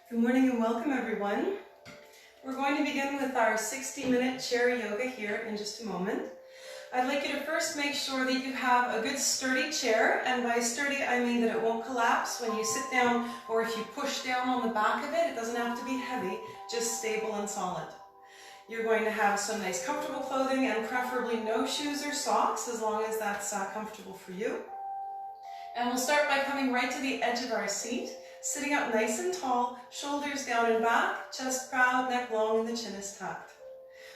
Good morning and welcome everyone. We're going to begin with our 60-minute chair yoga here in just a moment. I'd like you to first make sure that you have a good sturdy chair, and by sturdy I mean that it won't collapse when you sit down or if you push down on the back of it. It doesn't have to be heavy, just stable and solid. You're going to have some nice comfortable clothing and preferably no shoes or socks as long as that's comfortable for you. And we'll start by coming right to the edge of our seat. Sitting up nice and tall, shoulders down and back, chest proud, neck long, and the chin is tucked.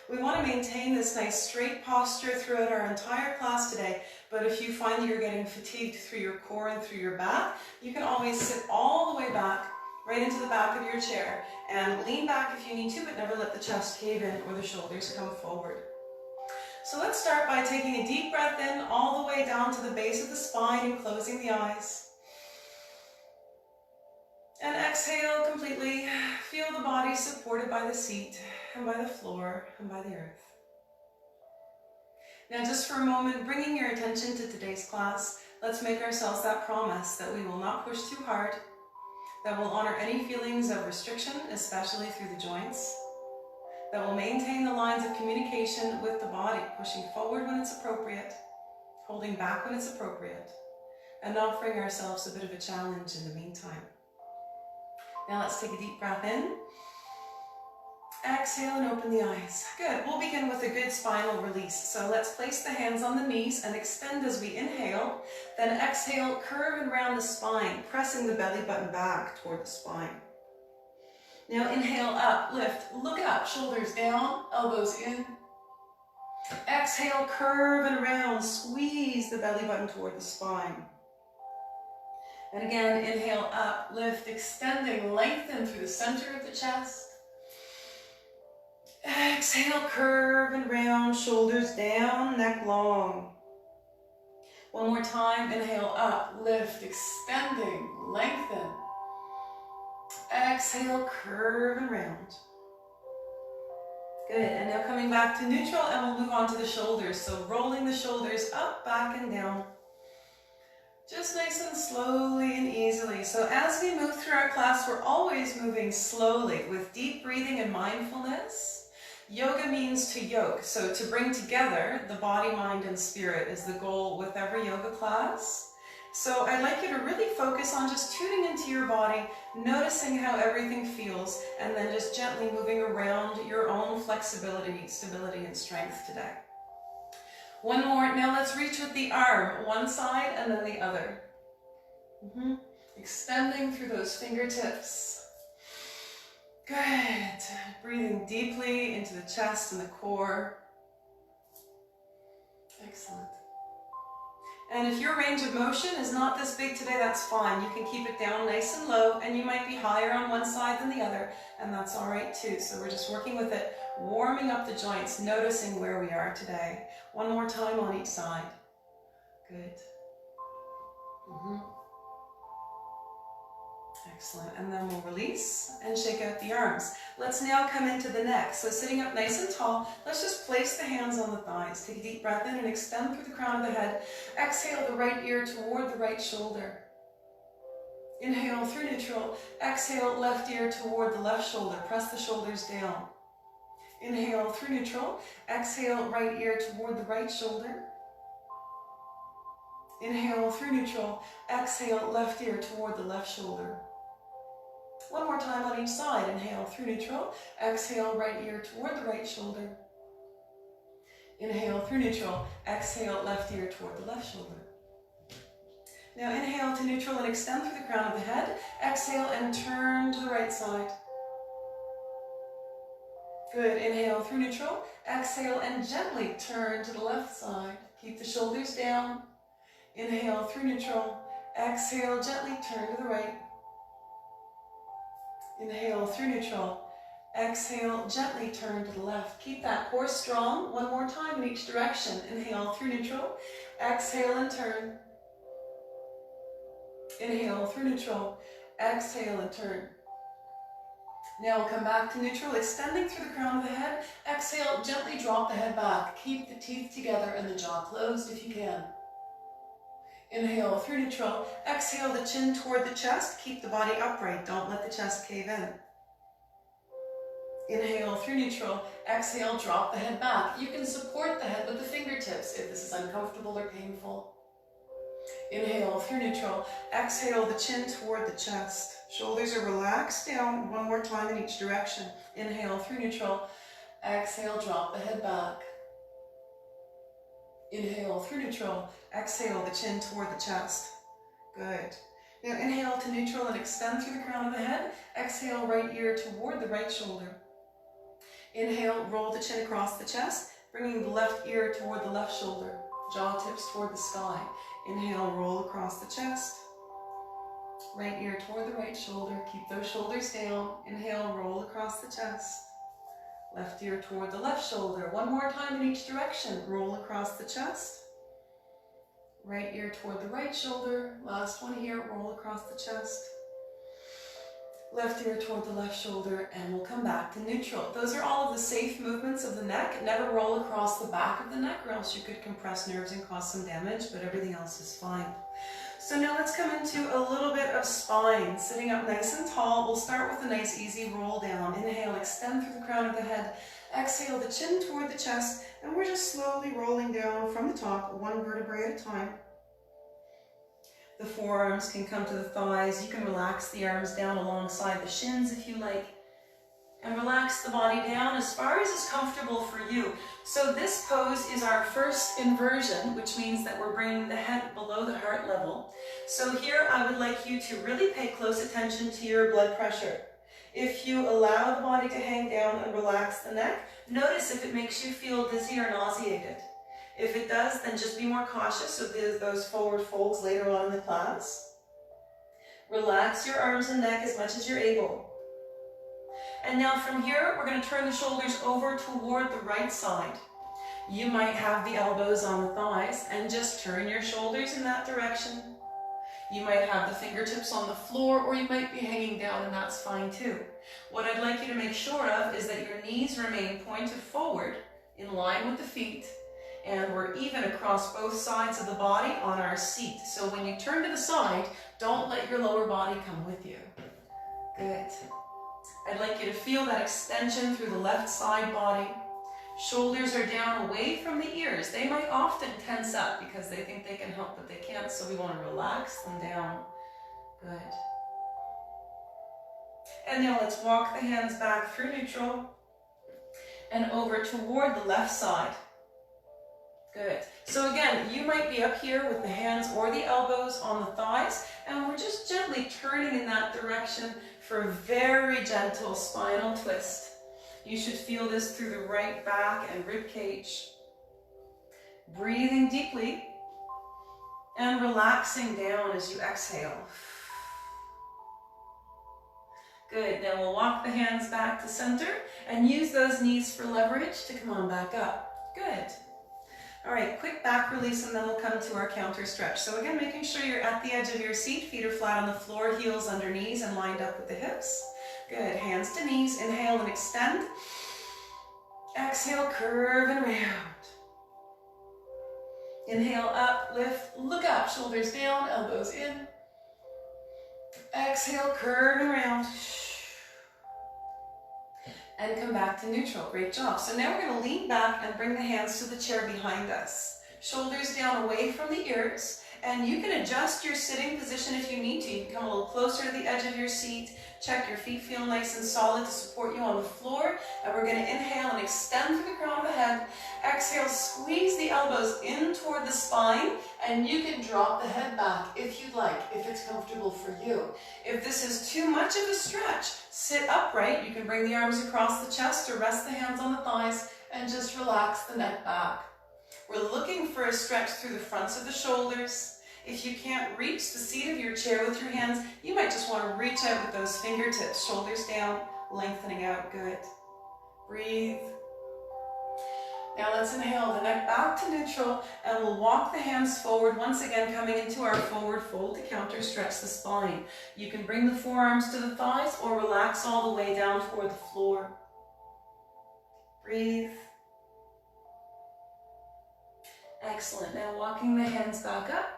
We want to maintain this nice straight posture throughout our entire class today, but if you find that you're getting fatigued through your core and through your back, you can always sit all the way back, right into the back of your chair, and lean back if you need to, but never let the chest cave in or the shoulders come forward. So let's start by taking a deep breath in all the way down to the base of the spine and closing the eyes. And exhale completely. Feel the body supported by the seat and by the floor and by the earth. Now just for a moment, bringing your attention to today's class, let's make ourselves that promise that we will not push too hard, that we'll honor any feelings of restriction, especially through the joints, that will maintain the lines of communication with the body, pushing forward when it's appropriate, holding back when it's appropriate, and offering ourselves a bit of a challenge in the meantime. Now let's take a deep breath in. Exhale and open the eyes. Good. We'll begin with a good spinal release. So let's place the hands on the knees and extend as we inhale. Then exhale, curve and round the spine, pressing the belly button back toward the spine. Now inhale up, lift, look up, shoulders down, elbows in. Exhale, curve and round, squeeze the belly button toward the spine. And again, inhale up, lift, extending, lengthen through the center of the chest. Exhale, curve and round, shoulders down, neck long. One more time, inhale up, lift, extending, lengthen. Exhale, curve and round. Good, and now coming back to neutral, and we'll move on to the shoulders. So rolling the shoulders up, back and down. Just nice and slowly and easily. So as we move through our class, we're always moving slowly with deep breathing and mindfulness. Yoga means to yoke, so to bring together the body, mind, and spirit is the goal with every yoga class. So I'd like you to really focus on just tuning into your body, noticing how everything feels, and then just gently moving around your own flexibility, stability, and strength today. One more. Now let's reach with the arm, one side and then the other. Extending through those fingertips. Good. Breathing deeply into the chest and the core. Excellent. And if your range of motion is not this big today, that's fine. You can keep it down nice and low, and you might be higher on one side than the other, and that's all right too. So we're just working with it, warming up the joints, noticing where we are today. One more time on each side. Good. Excellent. And then we'll release and shake out the arms. Let's now come into the neck. So sitting up nice and tall, let's just place the hands on the thighs. Take a deep breath in and extend through the crown of the head. Exhale the right ear toward the right shoulder. Inhale through neutral. Exhale left ear toward the left shoulder. Press the shoulders down. Inhale through neutral. Exhale right ear toward the right shoulder. Inhale through neutral. Exhale left ear toward the left shoulder. One more time on each side. Inhale through neutral. Exhale right ear toward the right shoulder. Inhale through neutral. Exhale left ear toward the left shoulder. Now inhale to neutral and extend through the crown of the head. Exhale and turn to the right side. Good. Inhale through neutral. Exhale and gently turn to the left side. Keep the shoulders down. Inhale through neutral. Exhale, gently turn to the right. Inhale through neutral. Exhale, gently turn to the left. Keep that core strong. One more time in each direction. Inhale through neutral. Exhale and turn. Inhale through neutral. Exhale and turn. Now we'll come back to neutral, extending through the crown of the head. Exhale, gently drop the head back. Keep the teeth together and the jaw closed if you can. Inhale through neutral. Exhale the chin toward the chest. Keep the body upright. Don't let the chest cave in. Inhale through neutral. Exhale, drop the head back. You can support the head with the fingertips if this is uncomfortable or painful. Inhale through neutral. Exhale the chin toward the chest. Shoulders are relaxed down. One more time in each direction. Inhale through neutral. Exhale, drop the head back. Inhale through neutral. Exhale the chin toward the chest. Good. Now inhale to neutral and extend through the crown of the head. Exhale, right ear toward the right shoulder. Inhale, roll the chin across the chest, bringing the left ear toward the left shoulder. Jaw tips toward the sky. Inhale, roll across the chest. Right ear toward the right shoulder. Keep those shoulders down. Inhale, roll across the chest. Left ear toward the left shoulder. One more time in each direction. Roll across the chest. Right ear toward the right shoulder. Last one here. Roll across the chest. Left ear toward the left shoulder, and we'll come back to neutral. Those are all of the safe movements of the neck. Never roll across the back of the neck, or else you could compress nerves and cause some damage, but everything else is fine. So now let's come into a little bit of spine. Sitting up nice and tall, we'll start with a nice easy roll down. Inhale, extend through the crown of the head. Exhale the chin toward the chest, and we're just slowly rolling down from the top, one vertebrae at a time. The forearms can come to the thighs. You can relax the arms down alongside the shins if you like. And relax the body down as far as is comfortable for you. So this pose is our first inversion, which means that we're bringing the head below the heart level. So here I would like you to really pay close attention to your blood pressure. If you allow the body to hang down and relax the neck, notice if it makes you feel dizzy or nauseated. If it does, then just be more cautious of those forward folds later on in the class. Relax your arms and neck as much as you're able. And now from here, we're going to turn the shoulders over toward the right side. You might have the elbows on the thighs and just turn your shoulders in that direction. You might have the fingertips on the floor, or you might be hanging down, and that's fine too. What I'd like you to make sure of is that your knees remain pointed forward in line with the feet. And we're even across both sides of the body on our seat. So when you turn to the side, don't let your lower body come with you. Good. I'd like you to feel that extension through the left side body. Shoulders are down away from the ears. They might often tense up because they think they can help, but they can't, so we want to relax them down. Good. And now let's walk the hands back through neutral and over toward the left side. Good. So again, you might be up here with the hands or the elbows on the thighs, and we're just gently turning in that direction for a very gentle spinal twist. You should feel this through the right back and rib cage. Breathing deeply and relaxing down as you exhale. Good. Now we'll walk the hands back to center and use those knees for leverage to come on back up. Good. All right, quick back release, and then we'll come to our counter stretch. So again, making sure you're at the edge of your seat, feet are flat on the floor, heels under knees and lined up with the hips. Good, hands to knees, inhale and extend. Exhale, curve and round. Inhale, up, lift, look up, shoulders down, elbows in. Exhale, curve and round. And come back to neutral. Great job. So now we're going to lean back and bring the hands to the chair behind us. Shoulders down away from the ears. And you can adjust your sitting position if you need to. You can come a little closer to the edge of your seat. Check your feet feel nice and solid to support you on the floor. And we're going to inhale and extend through the crown of the head. Exhale, squeeze the elbows in toward the spine. And you can drop the head back if you'd like, if it's comfortable for you. If this is too much of a stretch, sit upright. You can bring the arms across the chest or rest the hands on the thighs and just relax the neck back. We're looking for a stretch through the fronts of the shoulders. If you can't reach the seat of your chair with your hands, you might just want to reach out with those fingertips. Shoulders down, lengthening out. Good. Breathe. Now let's inhale the neck back to neutral, and we'll walk the hands forward, once again coming into our forward fold to counter stretch the spine. You can bring the forearms to the thighs or relax all the way down toward the floor. Breathe. Excellent. Now walking the hands back up.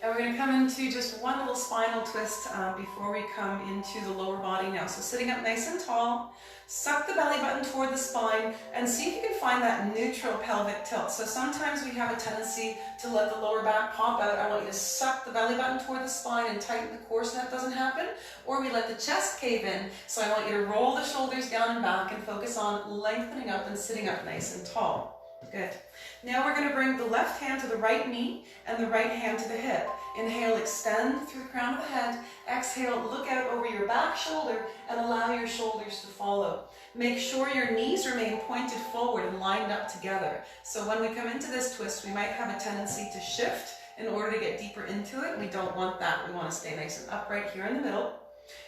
And we're going to come into just one little spinal twist before we come into the lower body now. So sitting up nice and tall, suck the belly button toward the spine and see if you can find that neutral pelvic tilt. So sometimes we have a tendency to let the lower back pop out. I want you to suck the belly button toward the spine and tighten the core so that doesn't happen. Or we let the chest cave in. So I want you to roll the shoulders down and back and focus on lengthening up and sitting up nice and tall. Good. Now we're going to bring the left hand to the right knee and the right hand to the hip. Inhale, extend through the crown of the head. Exhale, look out over your back shoulder and allow your shoulders to follow. Make sure your knees remain pointed forward and lined up together. So when we come into this twist, we might have a tendency to shift in order to get deeper into it. We don't want that. We want to stay nice and upright here in the middle.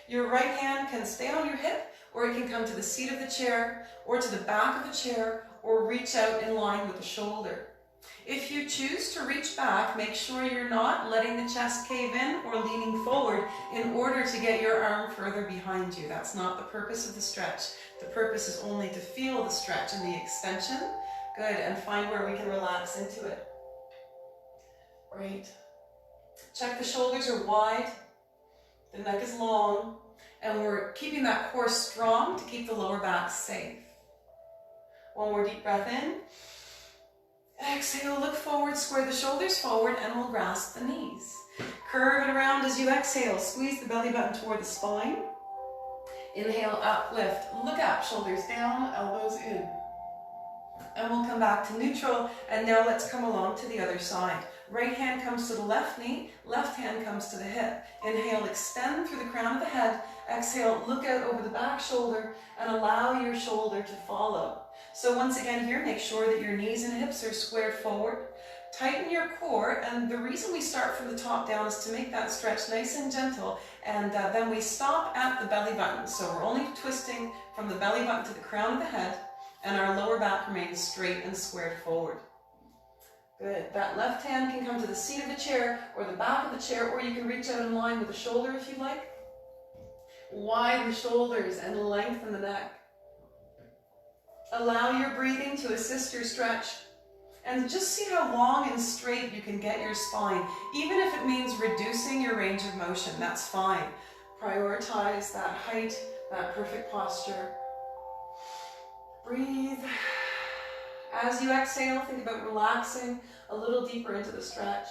Your right hand can stay on your hip, or it can come to the seat of the chair, or to the back of the chair, or reach out in line with the shoulder. If you choose to reach back, make sure you're not letting the chest cave in or leaning forward in order to get your arm further behind you. That's not the purpose of the stretch. The purpose is only to feel the stretch and the extension. Good, and find where we can relax into it. Great. Check the shoulders are wide, the neck is long, and we're keeping that core strong to keep the lower back safe. One more deep breath in. Exhale, look forward, square the shoulders forward, and we'll grasp the knees. Curve it around as you exhale. Squeeze the belly button toward the spine. Inhale, up, lift, look up, shoulders down, elbows in. And we'll come back to neutral, and now let's come along to the other side. Right hand comes to the left knee, left hand comes to the hip. Inhale, extend through the crown of the head. Exhale, look out over the back shoulder and allow your shoulder to follow. So once again here, make sure that your knees and hips are squared forward. Tighten your core, and the reason we start from the top down is to make that stretch nice and gentle, and then we stop at the belly button. So we're only twisting from the belly button to the crown of the head, and our lower back remains straight and squared forward. Good. That left hand can come to the seat of the chair or the back of the chair, or you can reach out in line with the shoulder if you like. Widen the shoulders and lengthen the neck. Allow your breathing to assist your stretch. And just see how long and straight you can get your spine. Even if it means reducing your range of motion, that's fine. Prioritize that height, that perfect posture. Breathe. As you exhale, think about relaxing a little deeper into the stretch.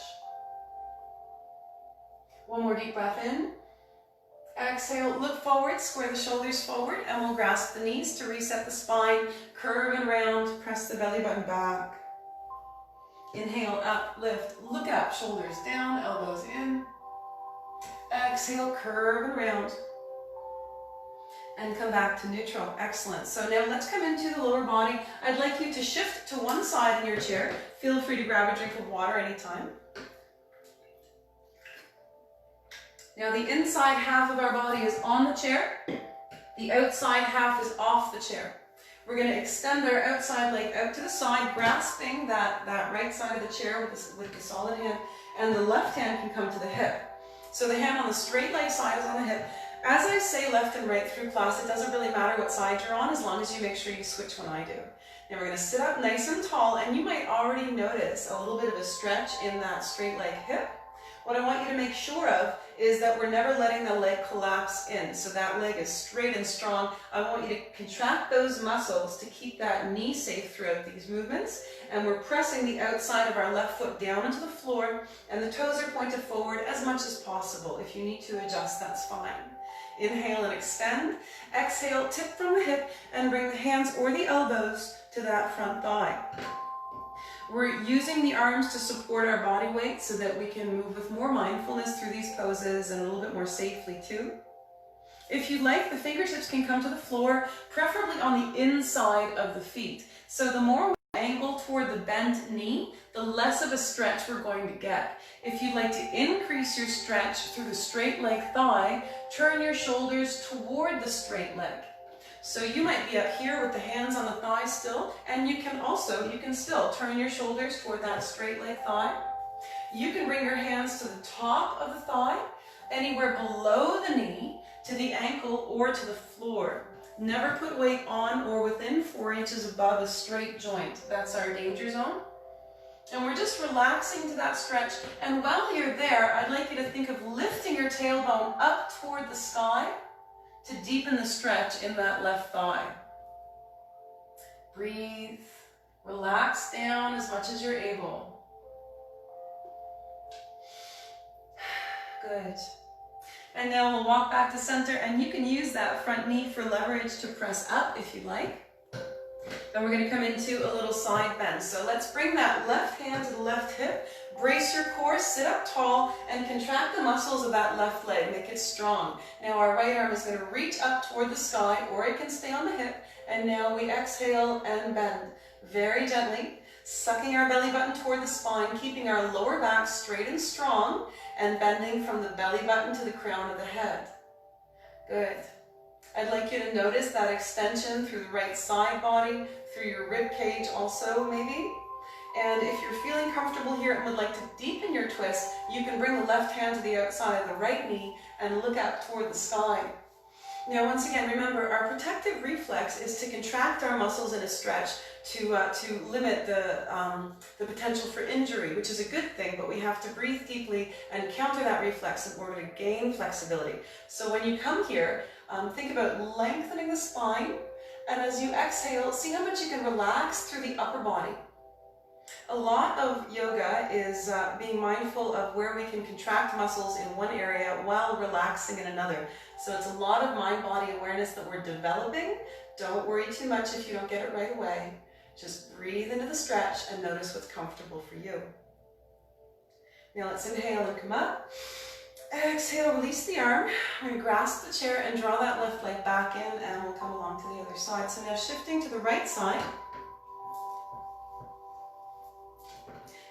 One more deep breath in. Exhale, look forward, square the shoulders forward, and we'll grasp the knees to reset the spine. Curve and round, press the belly button back. Inhale, up, lift, look up, shoulders down, elbows in. Exhale, curve and round. And come back to neutral. Excellent. So now let's come into the lower body. I'd like you to shift to one side in your chair. Feel free to grab a drink of water anytime. Now the inside half of our body is on the chair. The outside half is off the chair. We're going to extend our outside leg out to the side, grasping that right side of the chair with the solid hand, and the left hand can come to the hip. So the hand on the straight leg side is on the hip. As I say left and right through class, it doesn't really matter what side you're on as long as you make sure you switch when I do. Now we're going to sit up nice and tall, and you might already notice a little bit of a stretch in that straight leg hip. What I want you to make sure of is that we're never letting the leg collapse in. So that leg is straight and strong. I want you to contract those muscles to keep that knee safe throughout these movements. And we're pressing the outside of our left foot down into the floor, and the toes are pointed forward as much as possible. If you need to adjust, that's fine. Inhale and extend. Exhale, tip from the hip and bring the hands or the elbows to that front thigh. We're using the arms to support our body weight so that we can move with more mindfulness through these poses and a little bit more safely too. If you like, the fingertips can come to the floor, preferably on the inside of the feet. So the more we angle toward the bent knee, the less of a stretch we're going to get. If you'd like to increase your stretch through the straight leg thigh, turn your shoulders toward the straight leg. So you might be up here with the hands on the thigh still, and you can still turn your shoulders toward that straight leg thigh. You can bring your hands to the top of the thigh, anywhere below the knee, to the ankle or to the floor. Never put weight on or within 4 inches above a straight joint. That's our danger zone. And we're just relaxing to that stretch. And while you're there, I'd like you to think of lifting your tailbone up toward the sky to deepen the stretch in that left thigh. Breathe. Relax down as much as you're able. Good. And now we'll walk back to center, and you can use that front knee for leverage to press up if you'd like. Then we're going to come into a little side bend. So let's bring that left hand to the left hip, brace your core, sit up tall, and contract the muscles of that left leg. Make it strong. Now our right arm is going to reach up toward the sky, or it can stay on the hip. And now we exhale and bend very gently, sucking our belly button toward the spine, keeping our lower back straight and strong, and bending from the belly button to the crown of the head. Good. I'd like you to notice that extension through the right side body, through your rib cage also maybe. And if you're feeling comfortable here and would like to deepen your twist, you can bring the left hand to the outside of the right knee and look up toward the sky. Now once again, remember our protective reflex is to contract our muscles in a stretch to limit the potential for injury, which is a good thing, but we have to breathe deeply and counter that reflex in order to gain flexibility. So when you come here, think about lengthening the spine, and as you exhale, see how much you can relax through the upper body. A lot of yoga is being mindful of where we can contract muscles in one area while relaxing in another. So it's a lot of mind-body awareness that we're developing. Don't worry too much if you don't get it right away. Just breathe into the stretch and notice what's comfortable for you. Now let's inhale and come up. Exhale, release the arm. We're going to grasp the chair and draw that left leg back in, and we'll come along to the other side. So now shifting to the right side.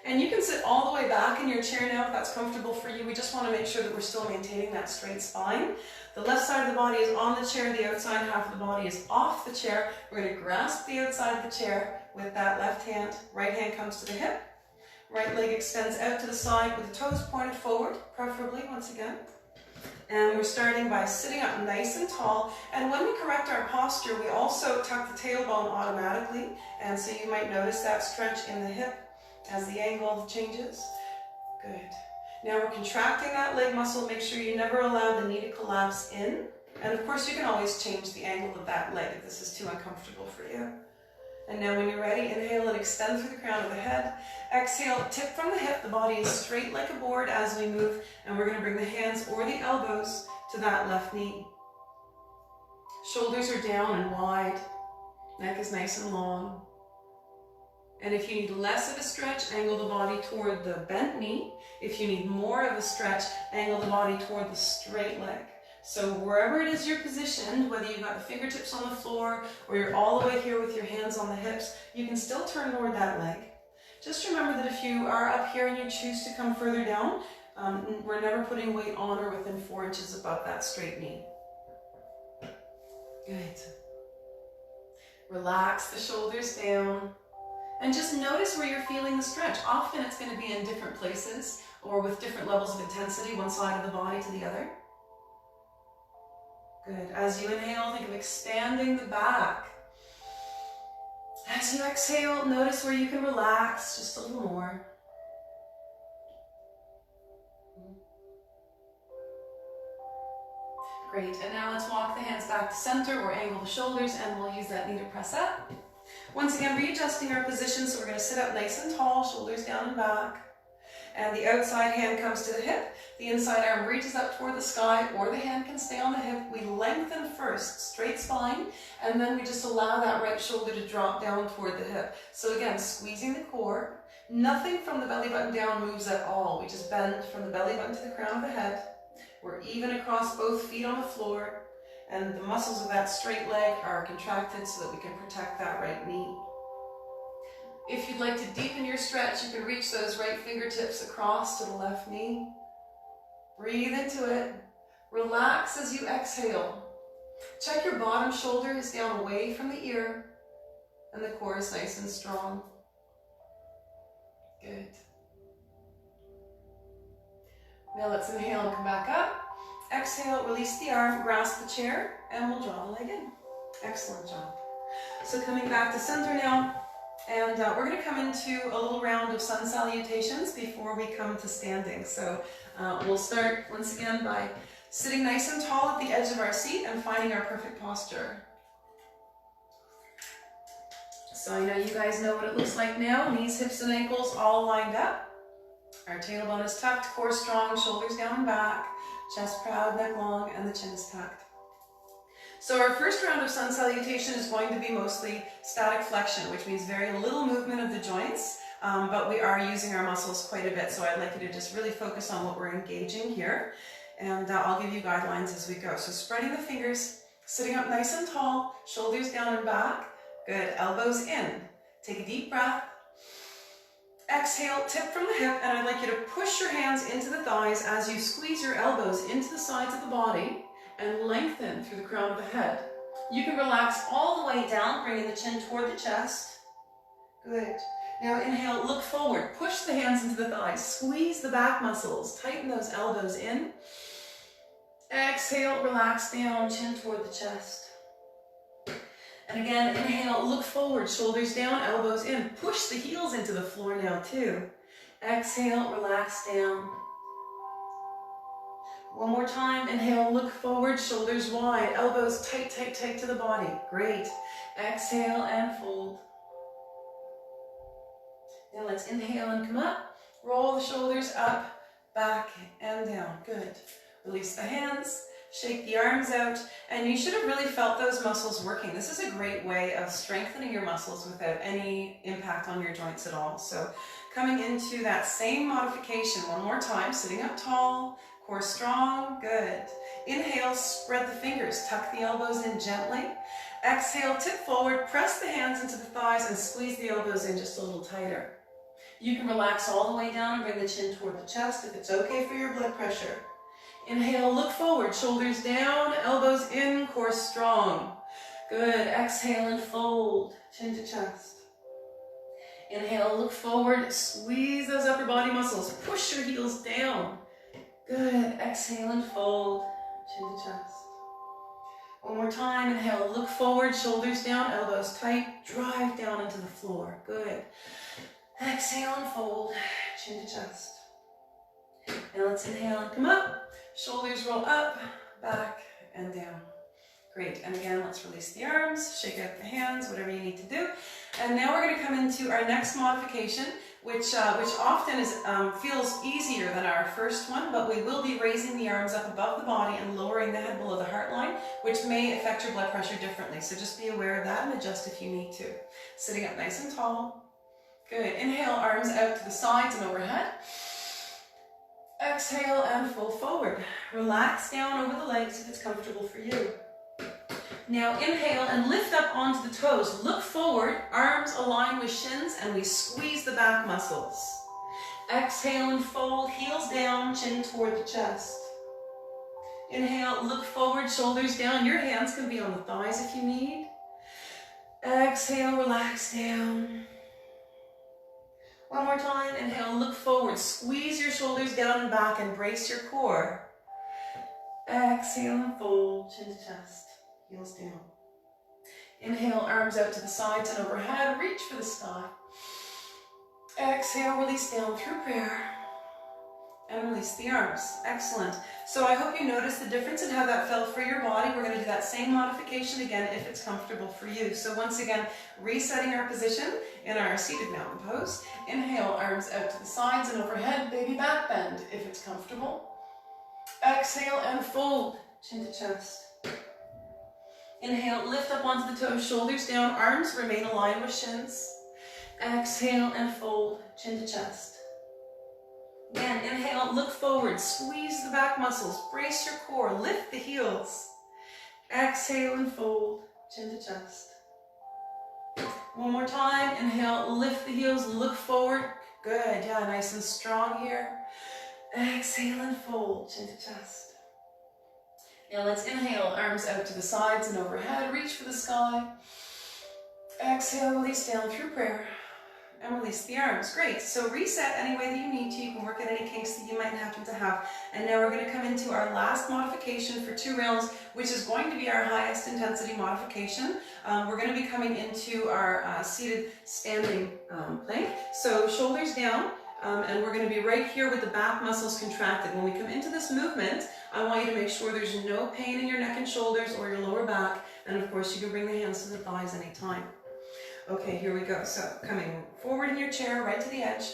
And you can sit all the way back in your chair now if that's comfortable for you. We just want to make sure that we're still maintaining that straight spine. The left side of the body is on the chair, the outside half of the body is off the chair. We're going to grasp the outside of the chair with that left hand. Right hand comes to the hip. Right leg extends out to the side with the toes pointed forward, preferably once again. And we're starting by sitting up nice and tall. And when we correct our posture, we also tuck the tailbone automatically. And so you might notice that stretch in the hip as the angle changes. Good. Now we're contracting that leg muscle. Make sure you never allow the knee to collapse in. And of course you can always change the angle of that leg if this is too uncomfortable for you. And now when you're ready, inhale and extend through the crown of the head. Exhale, tip from the hip. The body is straight like a board as we move. And we're going to bring the hands or the elbows to that left knee. Shoulders are down and wide. Neck is nice and long. And if you need less of a stretch, angle the body toward the bent knee. If you need more of a stretch, angle the body toward the straight leg. So wherever it is you're positioned, whether you've got the fingertips on the floor or you're all the way here with your hands on the hips, you can still turn toward that leg. Just remember that if you are up here and you choose to come further down, we're never putting weight on or within 4 inches above that straight knee. Good. Relax the shoulders down. And just notice where you're feeling the stretch. Often it's going to be in different places or with different levels of intensity, one side of the body to the other. Good. As you inhale, think of expanding the back. As you exhale, notice where you can relax just a little more. Great. And now let's walk the hands back to center or angle the shoulders, and we'll use that knee to press up. Once again, readjusting our position, so we're going to sit up nice and tall, shoulders down and back. And the outside hand comes to the hip. The inside arm reaches up toward the sky, or the hand can stay on the hip. We lengthen first, straight spine, and then we just allow that right shoulder to drop down toward the hip. So again, squeezing the core. Nothing from the belly button down moves at all. We just bend from the belly button to the crown of the head. We're even across both feet on the floor. And the muscles of that straight leg are contracted so that we can protect that right knee. If you'd like to deepen your stretch, you can reach those right fingertips across to the left knee. Breathe into it. Relax as you exhale. Check your bottom shoulder is down away from the ear, and the core is nice and strong. Good. Now let's inhale and come back up. Exhale, release the arm, grasp the chair, and we'll draw the leg in. Excellent job. So coming back to center now, And we're going to come into a little round of sun salutations before we come to standing. So we'll start once again by sitting nice and tall at the edge of our seat and finding our perfect posture. So I know you guys know what it looks like now. Knees, hips, and ankles all lined up. Our tailbone is tucked, core strong, shoulders down and back, chest proud, neck long, and the chin is tucked. So our first round of sun salutation is going to be mostly static flexion, which means very little movement of the joints, but we are using our muscles quite a bit. So I'd like you to just really focus on what we're engaging here. And I'll give you guidelines as we go. So spreading the fingers, sitting up nice and tall, shoulders down and back. Good, elbows in. Take a deep breath. Exhale, tip from the hip, and I'd like you to push your hands into the thighs as you squeeze your elbows into the sides of the body and lengthen through the crown of the head. You can relax all the way down, bringing the chin toward the chest. Good. Now inhale, look forward, push the hands into the thighs, squeeze the back muscles, tighten those elbows in. Exhale, relax down, chin toward the chest. And again, inhale, look forward, shoulders down, elbows in. Push the heels into the floor now too. Exhale, relax down. One more time, inhale, look forward, shoulders wide, elbows tight, tight, tight to the body. Great. Exhale and fold. Now let's inhale and come up. Roll the shoulders up, back, and down. Good. Release the hands. Shake the arms out, and you should have really felt those muscles working. This is a great way of strengthening your muscles without any impact on your joints at all. So coming into that same modification one more time, sitting up tall, core strong, good. Inhale, spread the fingers, tuck the elbows in gently. Exhale, tip forward, press the hands into the thighs and squeeze the elbows in just a little tighter. You can relax all the way down and bring the chin toward the chest if it's okay for your blood pressure. Inhale, look forward, shoulders down, elbows in, core strong. Good, exhale and fold, chin to chest. Inhale, look forward, squeeze those upper body muscles, push your heels down. Good, exhale and fold, chin to chest. One more time, inhale, look forward, shoulders down, elbows tight, drive down into the floor. Good. Exhale and fold, chin to chest. And let's inhale and come up. Shoulders roll up, back, and down. Great. And again, let's release the arms, shake out the hands, whatever you need to do. And now we're going to come into our next modification, which often feels easier than our first one, but we will be raising the arms up above the body and lowering the head below the heart line, which may affect your blood pressure differently. So just be aware of that and adjust if you need to. Sitting up nice and tall. Good. Inhale, arms out to the sides and overhead. Exhale and fold forward. Relax down over the legs if it's comfortable for you. Now inhale and lift up onto the toes. Look forward, arms align with shins, and we squeeze the back muscles. Exhale and fold, heels down, chin toward the chest. Inhale, look forward, shoulders down. Your hands can be on the thighs if you need. Exhale, relax down. One more time, inhale, look forward, squeeze your shoulders down and back and brace your core. Exhale and fold, chin to chest, heels down. Inhale, arms out to the sides and overhead, reach for the sky. Exhale, release down through prayer. And release the arms. Excellent. So I hope you noticed the difference in how that felt for your body. We're going to do that same modification again if it's comfortable for you. So once again, resetting our position in our seated mountain pose. Inhale, arms out to the sides and overhead, baby back bend if it's comfortable. Exhale and fold, chin to chest. Inhale, lift up onto the toes, shoulders down, arms remain aligned with shins. Exhale and fold, chin to chest. Again, inhale, look forward, squeeze the back muscles, brace your core, lift the heels. Exhale and fold, chin to chest. One more time, inhale, lift the heels, look forward. Good, yeah, nice and strong here. Exhale and fold, chin to chest. Now let's inhale, arms out to the sides and overhead, reach for the sky. Exhale, release down through prayer. and release the arms. Great. So reset any way that you need to. You can work at any kinks that you might happen to have. And now we're going to come into our last modification for 2 rounds, which is going to be our highest intensity modification. We're going to be coming into our seated standing plank. So shoulders down, and we're going to be right here with the back muscles contracted. When we come into this movement, I want you to make sure there's no pain in your neck and shoulders or your lower back. And of course, you can bring the hands to the thighs anytime. Okay, here we go. So coming forward in your chair, right to the edge.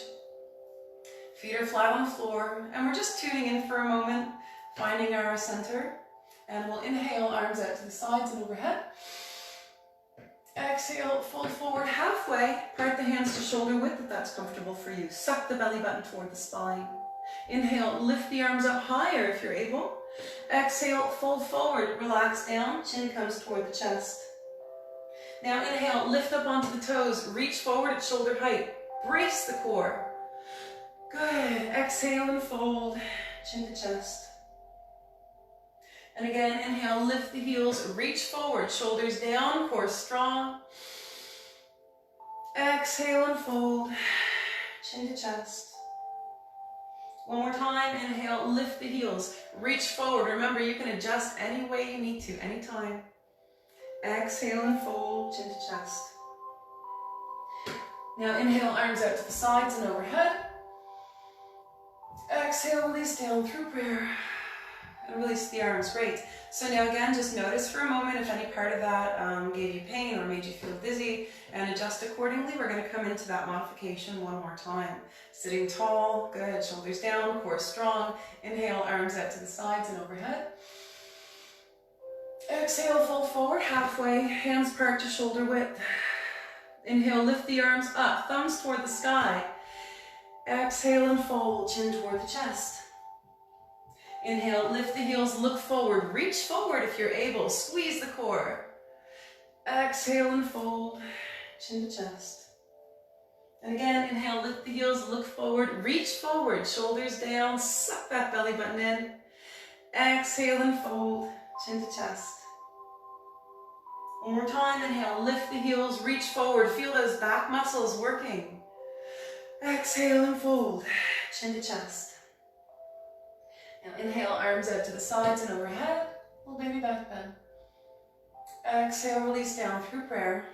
Feet are flat on the floor, and we're just tuning in for a moment, finding our center. And we'll inhale, arms out to the sides and overhead. Exhale, fold forward halfway. Part the hands to shoulder width if that's comfortable for you. Suck the belly button toward the spine. Inhale, lift the arms up higher if you're able. Exhale, fold forward, relax down, chin comes toward the chest. Now inhale, lift up onto the toes, reach forward at shoulder height, brace the core. Good, exhale and fold, chin to chest. And again, inhale, lift the heels, reach forward, shoulders down, core strong. Exhale and fold, chin to chest. One more time, inhale, lift the heels, reach forward. Remember, you can adjust any way you need to, anytime. Exhale and fold, chin to chest. Now inhale, arms out to the sides and overhead. Exhale, release down through prayer. And release the arms, great. So now again, just notice for a moment if any part of that gave you pain or made you feel dizzy, and adjust accordingly. We're going to come into that modification one more time. Sitting tall, good, shoulders down, core strong. Inhale, arms out to the sides and overhead. Exhale, fold forward halfway, hands part to shoulder width. Inhale, lift the arms up, thumbs toward the sky. Exhale and fold, chin toward the chest. Inhale, lift the heels, look forward, reach forward if you're able, squeeze the core. Exhale and fold, chin to chest. And again, inhale, lift the heels, look forward, reach forward, shoulders down, suck that belly button in. Exhale and fold, chin to chest. One more time, inhale, lift the heels, reach forward, feel those back muscles working. Exhale and fold, chin to chest. Now inhale, arms out to the sides and overhead, little baby back bend. Exhale, release down through prayer.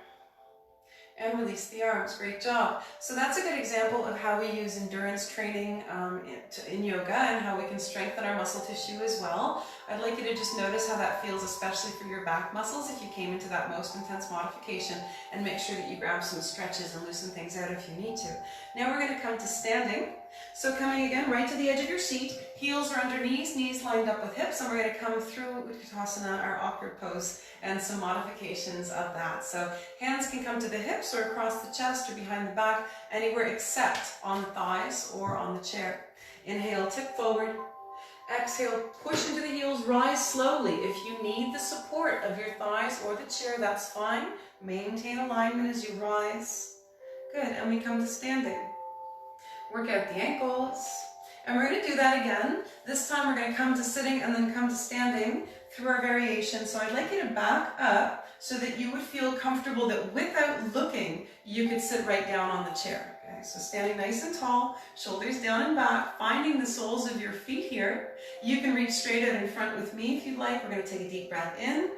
And release the arms. Great job. So that's a good example of how we use endurance training in yoga and how we can strengthen our muscle tissue as well. I'd like you to just notice how that feels, especially for your back muscles if you came into that most intense modification, and make sure that you grab some stretches and loosen things out if you need to. Now we're going to come to standing. So coming again right to the edge of your seat, heels are under knees, knees lined up with hips, and we're going to come through Utkatasana, our awkward pose, and some modifications of that. So hands can come to the hips or across the chest or behind the back, anywhere except on the thighs or on the chair. Inhale, tip forward. Exhale, push into the heels, rise slowly. If you need the support of your thighs or the chair, that's fine. Maintain alignment as you rise. Good, and we come to standing. Work out the ankles. And we're going to do that again. This time we're going to come to sitting and then come to standing through our variation. So I'd like you to back up so that you would feel comfortable that without looking, you could sit right down on the chair. Okay, so standing nice and tall, shoulders down and back, finding the soles of your feet here. You can reach straight out in front with me if you'd like. We're going to take a deep breath in.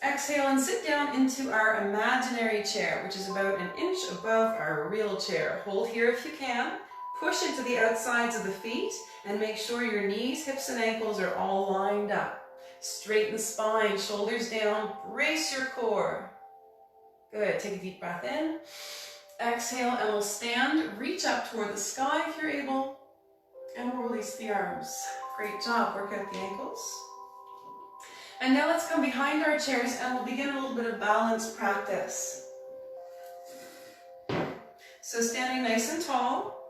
Exhale and sit down into our imaginary chair, which is about an inch above our real chair. Hold here if you can. Push into the outsides of the feet and make sure your knees, hips, and ankles are all lined up. Straighten the spine, shoulders down, brace your core. Good, take a deep breath in. Exhale and we'll stand, reach up toward the sky if you're able, and we'll release the arms. Great job, work out the ankles. And now let's come behind our chairs and we'll begin a little bit of balance practice. So standing nice and tall,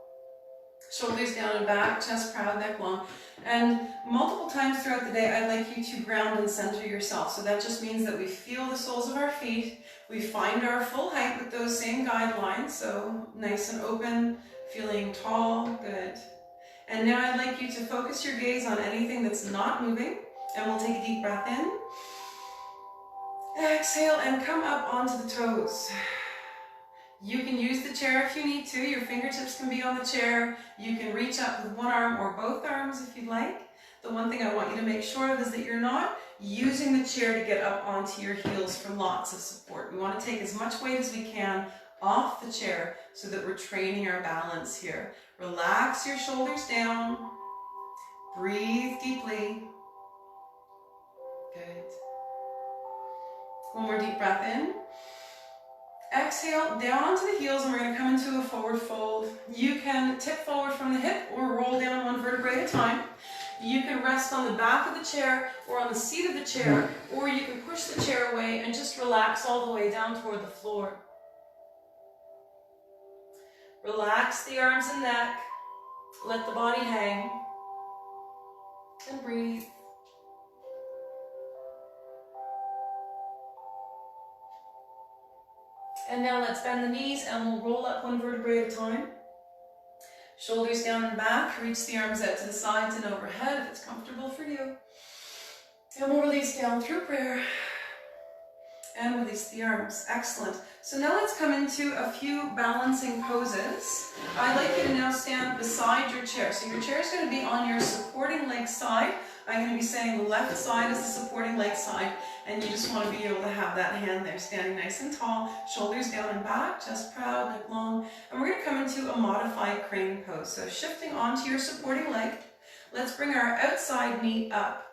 shoulders down and back, chest proud, neck long. And multiple times throughout the day, I'd like you to ground and center yourself. So that just means that we feel the soles of our feet. We find our full height with those same guidelines. So nice and open, feeling tall, good. And now I'd like you to focus your gaze on anything that's not moving. And we'll take a deep breath in. Exhale and come up onto the toes. You can use the chair if you need to. Your fingertips can be on the chair. You can reach up with one arm or both arms if you'd like. The one thing I want you to make sure of is that you're not using the chair to get up onto your heels for lots of support. We want to take as much weight as we can off the chair so that we're training our balance here. Relax your shoulders down. Breathe deeply. Good. One more deep breath in. Exhale, down onto the heels, and we're going to come into a forward fold. You can tip forward from the hip or roll down one vertebrae at a time. You can rest on the back of the chair or on the seat of the chair, or you can push the chair away and just relax all the way down toward the floor. Relax the arms and neck. Let the body hang. And breathe. And now let's bend the knees and we'll roll up one vertebrae at a time. Shoulders down and back. Reach the arms out to the sides and overhead if it's comfortable for you. And we'll release down through prayer. And release the arms. Excellent. So now let's come into a few balancing poses. I'd like you to now stand beside your chair. So your chair is going to be on your supporting leg side. I'm going to be saying the left side is the supporting leg side, and you just want to be able to have that hand there standing nice and tall, shoulders down and back, chest proud, neck long. And we're going to come into a modified crane pose. So shifting onto your supporting leg, let's bring our outside knee up.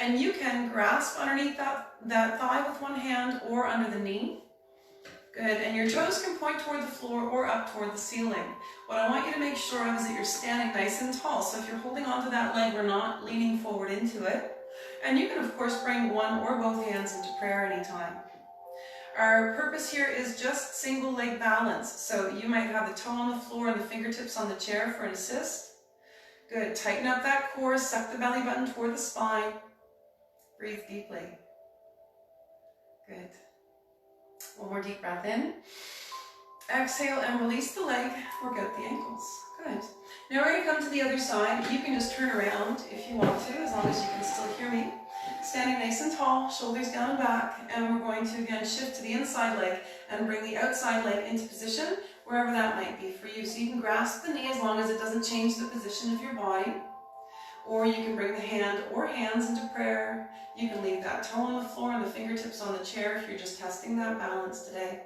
And you can grasp underneath that thigh with one hand or under the knee. Good, and your toes can point toward the floor or up toward the ceiling. What I want you to make sure of is that you're standing nice and tall. So if you're holding onto that leg, we're not leaning forward into it. And you can, of course, bring one or both hands into prayer anytime. Our purpose here is just single leg balance. So you might have the toe on the floor and the fingertips on the chair for an assist. Good, tighten up that core, suck the belly button toward the spine. Breathe deeply. Good. One more deep breath in. Exhale and release the leg. Work out the ankles. Good. Now we're going to come to the other side. You can just turn around if you want to, as long as you can still hear me. Standing nice and tall, shoulders down and back, and we're going to again shift to the inside leg and bring the outside leg into position, wherever that might be for you. So you can grasp the knee as long as it doesn't change the position of your body. Or you can bring the hand or hands into prayer. You can leave that toe on the floor and the fingertips on the chair if you're just testing that balance today.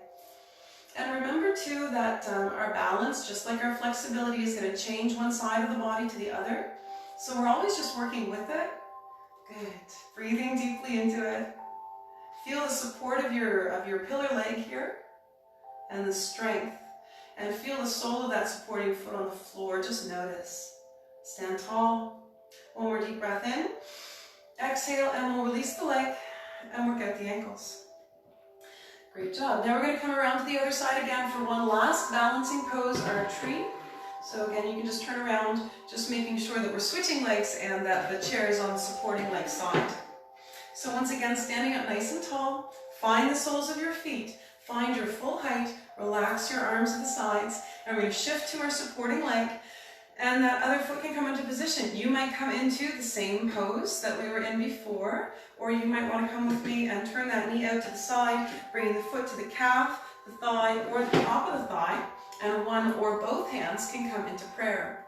And remember too that our balance, just like our flexibility, is going to change one side of the body to the other. So we're always just working with it. Good. Breathing deeply into it. Feel the support of your pillar leg here and the strength. And feel the sole of that supporting foot on the floor. Just notice. Stand tall. One more deep breath in. Exhale and we'll release the leg and work out the ankles. Great job. Now we're going to come around to the other side again for one last balancing pose, our tree. So again, you can just turn around, just making sure that we're switching legs and that the chair is on the supporting leg side. So once again, standing up nice and tall, find the soles of your feet, find your full height, relax your arms to the sides, and we're going to shift to our supporting leg. And that other foot can come into position. You might come into the same pose that we were in before, or you might want to come with me and turn that knee out to the side, bringing the foot to the calf, the thigh, or the top of the thigh, and one or both hands can come into prayer.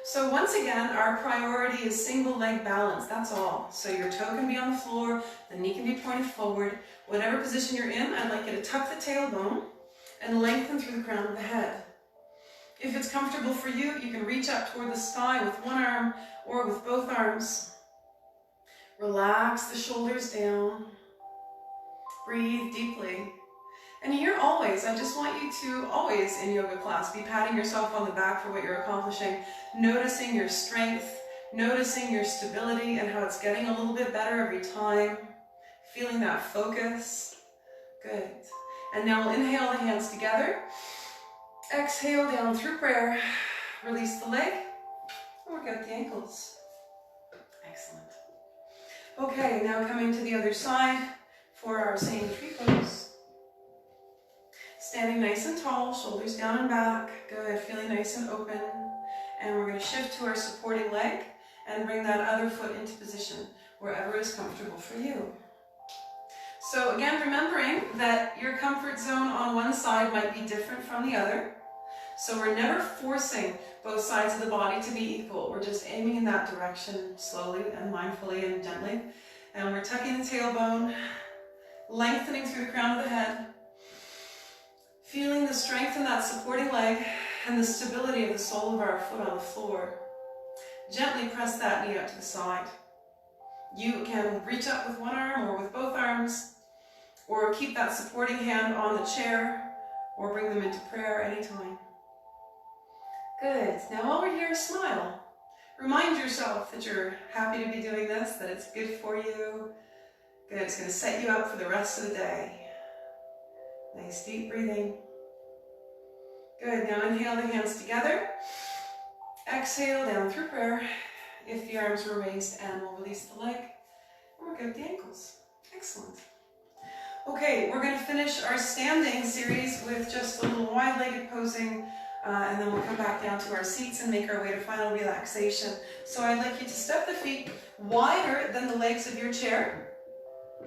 So once again, our priority is single leg balance, that's all. So your toe can be on the floor, the knee can be pointed forward. Whatever position you're in, I'd like you to tuck the tailbone and lengthen through the crown of the head. If it's comfortable for you, you can reach up toward the sky with one arm or with both arms. Relax the shoulders down. Breathe deeply. And here always, I just want you to always in yoga class be patting yourself on the back for what you're accomplishing, noticing your strength, noticing your stability and how it's getting a little bit better every time, feeling that focus. Good. And now we'll inhale the hands together. Exhale down through prayer, release the leg, and work out the ankles. Excellent. Okay, now coming to the other side for our same tree pose. Standing nice and tall, shoulders down and back. Good, feeling nice and open. And we're going to shift to our supporting leg and bring that other foot into position, wherever is comfortable for you. So again, remembering that your comfort zone on one side might be different from the other. So we're never forcing both sides of the body to be equal. We're just aiming in that direction slowly and mindfully and gently. And we're tucking the tailbone, lengthening through the crown of the head, feeling the strength in that supporting leg and the stability of the sole of our foot on the floor. Gently press that knee up to the side. You can reach up with one arm or with both arms, or keep that supporting hand on the chair, or bring them into prayer anytime. Good. Now while we're here, smile. Remind yourself that you're happy to be doing this, that it's good for you. Good. It's going to set you up for the rest of the day. Nice deep breathing. Good. Now inhale the hands together. Exhale down through prayer. If the arms were raised, and we'll release the leg. And work out the ankles. Excellent. Okay, we're going to finish our standing series with just a little wide-legged posing, and then we'll come back down to our seats and make our way to final relaxation. So I'd like you to step the feet wider than the legs of your chair,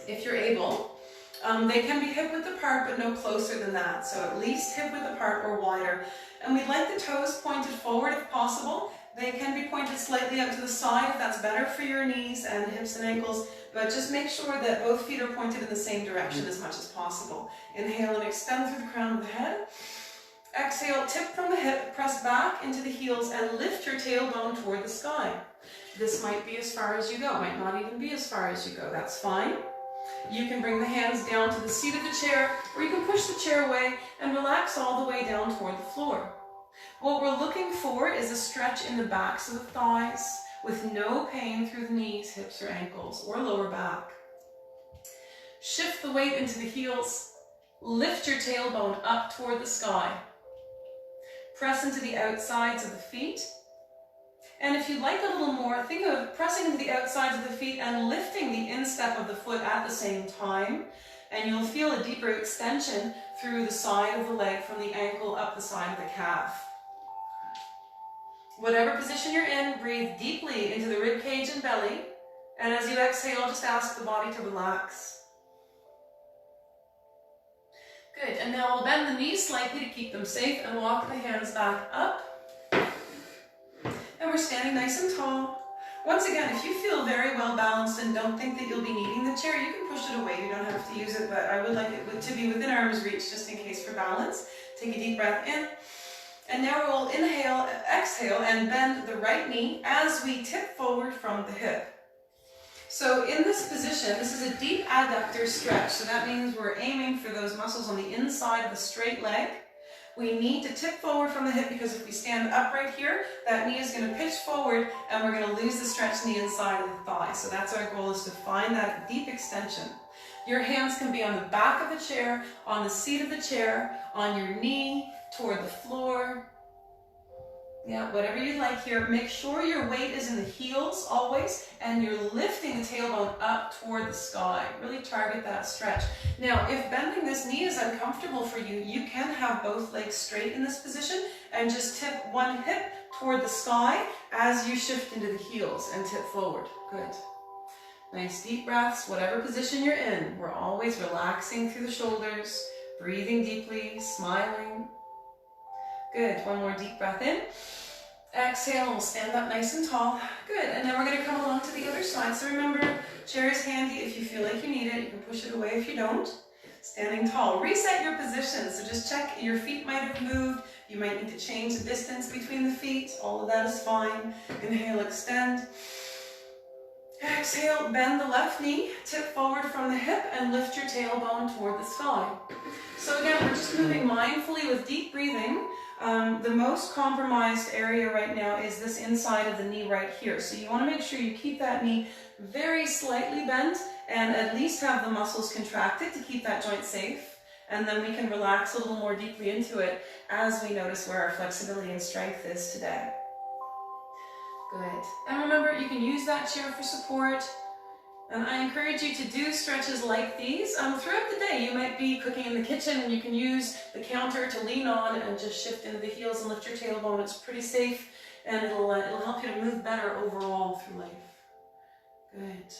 if you're able. They can be hip-width apart, but no closer than that. So at least hip-width apart or wider. And we'd like the toes pointed forward if possible. They can be pointed slightly up to the side if that's better for your knees and hips and ankles, but just make sure that both feet are pointed in the same direction as much as possible. Inhale and extend through the crown of the head. Exhale, tip from the hip, press back into the heels and lift your tailbone toward the sky. This might be as far as you go, might not even be as far as you go, that's fine. You can bring the hands down to the seat of the chair, or you can push the chair away and relax all the way down toward the floor. What we're looking for is a stretch in the backs of the thighs with no pain through the knees, hips, or ankles, or lower back. Shift the weight into the heels. Lift your tailbone up toward the sky. Press into the outsides of the feet. And if you'd like a little more, think of pressing into the outsides of the feet and lifting the instep of the foot at the same time. And you'll feel a deeper extension through the side of the leg from the ankle up the side of the calf. Whatever position you're in, breathe deeply into the rib cage and belly. And as you exhale, just ask the body to relax. Good. And now we'll bend the knees slightly to keep them safe and walk the hands back up. And we're standing nice and tall. Once again, if you feel very well balanced and don't think that you'll be needing the chair, you can push it away. You don't have to use it, but I would like it to be within arm's reach just in case for balance. Take a deep breath in. And now we'll inhale, exhale, and bend the right knee as we tip forward from the hip. So in this position, this is a deep adductor stretch. So that means we're aiming for those muscles on the inside of the straight leg. We need to tip forward from the hip because if we stand upright here, that knee is going to pitch forward and we're going to lose the stretch in the inside of the thigh. So that's our goal, is to find that deep extension. Your hands can be on the back of the chair, on the seat of the chair, on your knee, toward the floor. Yeah, whatever you like here. Make sure your weight is in the heels always, and you're lifting the tailbone up toward the sky. Really target that stretch. Now, if bending this knee is uncomfortable for you, you can have both legs straight in this position and just tip one hip toward the sky as you shift into the heels and tip forward. Good. Nice deep breaths, whatever position you're in. We're always relaxing through the shoulders, breathing deeply, smiling. Good. One more deep breath in. Exhale, and we'll stand up nice and tall. Good. And then we're going to come along to the other side. So remember, chair is handy if you feel like you need it. You can push it away if you don't. Standing tall. Reset your position. So just check, your feet might have moved. You might need to change the distance between the feet. All of that is fine. Inhale, extend. Exhale, bend the left knee, tip forward from the hip, and lift your tailbone toward the sky. So again, we're just moving mindfully with deep breathing. The most compromised area right now is this inside of the knee right here. So you want to make sure you keep that knee very slightly bent and at least have the muscles contracted to keep that joint safe. And then we can relax a little more deeply into it as we notice where our flexibility and strength is today. Good. And remember, you can use that chair for support. And I encourage you to do stretches like these. Throughout the day, you might be cooking in the kitchen and you can use the counter to lean on and just shift into the heels and lift your tailbone. It's pretty safe and it'll help you to move better overall through life. Good.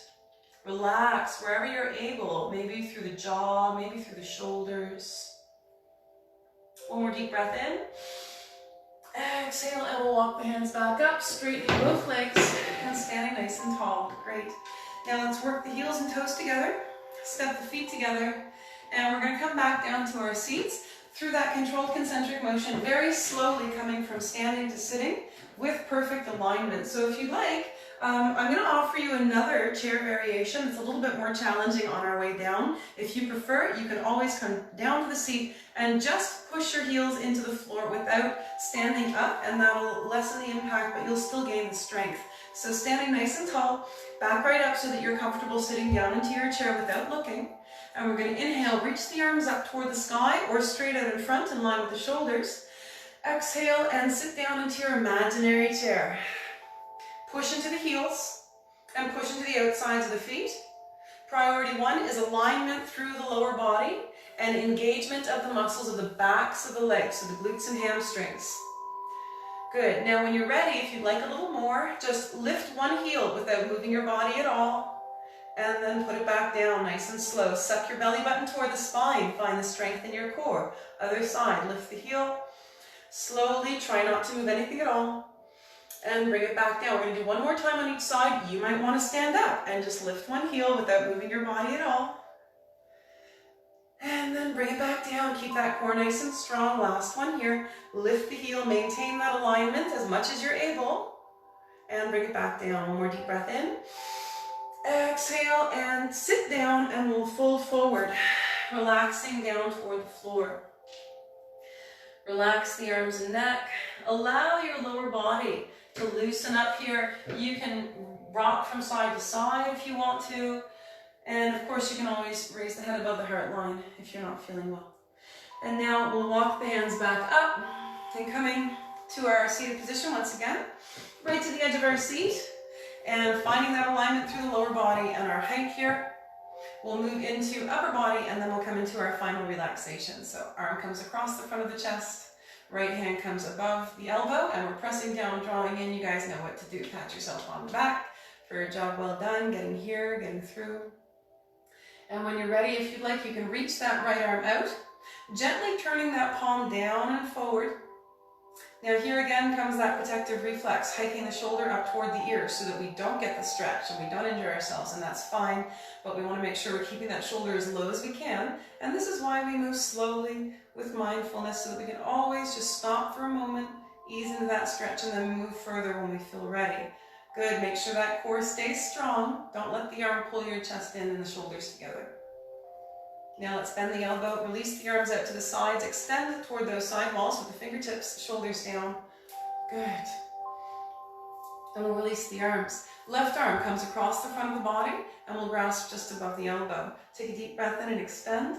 Relax wherever you're able, maybe through the jaw, maybe through the shoulders. One more deep breath in. Exhale, and we'll walk the hands back up, straightening both legs, and standing nice and tall. Great. Now let's work the heels and toes together, step the feet together, and we're going to come back down to our seats through that controlled concentric motion, very slowly coming from standing to sitting with perfect alignment. So if you'd like, I'm going to offer you another chair variation. It's a little bit more challenging on our way down. If you prefer, you can always come down to the seat and just push your heels into the floor without standing up, and that'll lessen the impact, but you'll still gain the strength. So standing nice and tall, back right up so that you're comfortable sitting down into your chair without looking. And we're going to inhale, reach the arms up toward the sky or straight out in front in line with the shoulders. Exhale and sit down into your imaginary chair. Push into the heels and push into the outsides of the feet. Priority 1 is alignment through the lower body and engagement of the muscles of the backs of the legs, so the glutes and hamstrings. Good. Now when you're ready, if you'd like a little more, just lift one heel without moving your body at all, and then put it back down nice and slow. Suck your belly button toward the spine. Find the strength in your core. Other side, lift the heel. Slowly, try not to move anything at all. And bring it back down. We're going to do one more time on each side. You might want to stand up and just lift one heel without moving your body at all. And then bring it back down. Keep that core nice and strong. Last one here. Lift the heel. Maintain that alignment as much as you're able. And bring it back down. One more deep breath in. Exhale and sit down, and we'll fold forward, relaxing down toward the floor. Relax the arms and neck. Allow your lower body to loosen up here. You can rock from side to side if you want to. And of course, you can always raise the head above the heart line if you're not feeling well. And now we'll walk the hands back up and coming to our seated position once again, right to the edge of our seat. And finding that alignment through the lower body and our height here. We'll move into upper body, and then we'll come into our final relaxation. So arm comes across the front of the chest, right hand comes above the elbow, and we're pressing down, drawing in. You guys know what to do. Pat yourself on the back for a job well done, getting here, getting through. And when you're ready, if you'd like, you can reach that right arm out, gently turning that palm down and forward. Now here again comes that protective reflex, hiking the shoulder up toward the ear so that we don't get the stretch and we don't injure ourselves, and that's fine, but we want to make sure we're keeping that shoulder as low as we can. And this is why we move slowly with mindfulness, so that we can always just stop for a moment, ease into that stretch, and then move further when we feel ready. Good. Make sure that core stays strong. Don't let the arm pull your chest in and the shoulders together. Now let's bend the elbow, release the arms out to the sides, extend toward those side walls with the fingertips, shoulders down. Good. Then we'll release the arms. Left arm comes across the front of the body, and we'll grasp just above the elbow. Take a deep breath in and extend.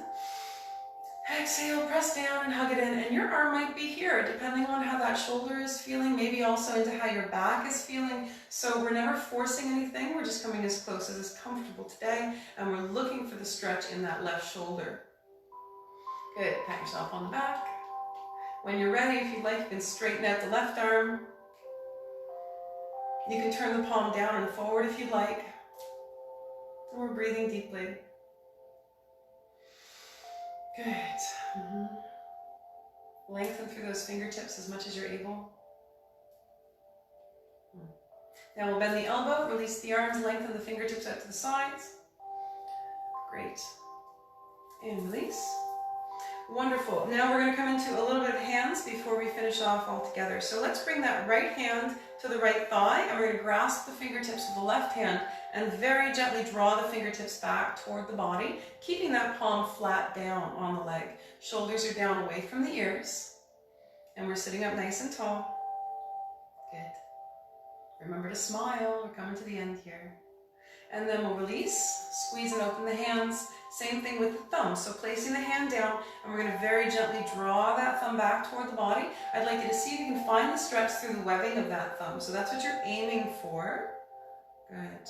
Exhale, press down and hug it in, and your arm might be here, depending on how that shoulder is feeling, maybe also into how your back is feeling. So we're never forcing anything, we're just coming as close as is comfortable today, and we're looking for the stretch in that left shoulder. Good, pat yourself on the back. When you're ready, if you'd like, you can straighten out the left arm. You can turn the palm down and forward if you'd like. And we're breathing deeply. Good. Lengthen through those fingertips as much as you're able. Now we'll bend the elbow, release the arms, lengthen the fingertips out to the sides. Great. And release. Wonderful. Now we're going to come into a little bit of hands before we finish off all together. So let's bring that right hand to the right thigh, and we're going to grasp the fingertips with the left hand and very gently draw the fingertips back toward the body, keeping that palm flat down on the leg. Shoulders are down away from the ears, and we're sitting up nice and tall. Good. Remember to smile. We're coming to the end here. And then we'll release, squeeze and open the hands. Same thing with the thumb. So placing the hand down, and we're going to very gently draw that thumb back toward the body. I'd like you to see if you can find the stretch through the webbing of that thumb. So that's what you're aiming for. Good.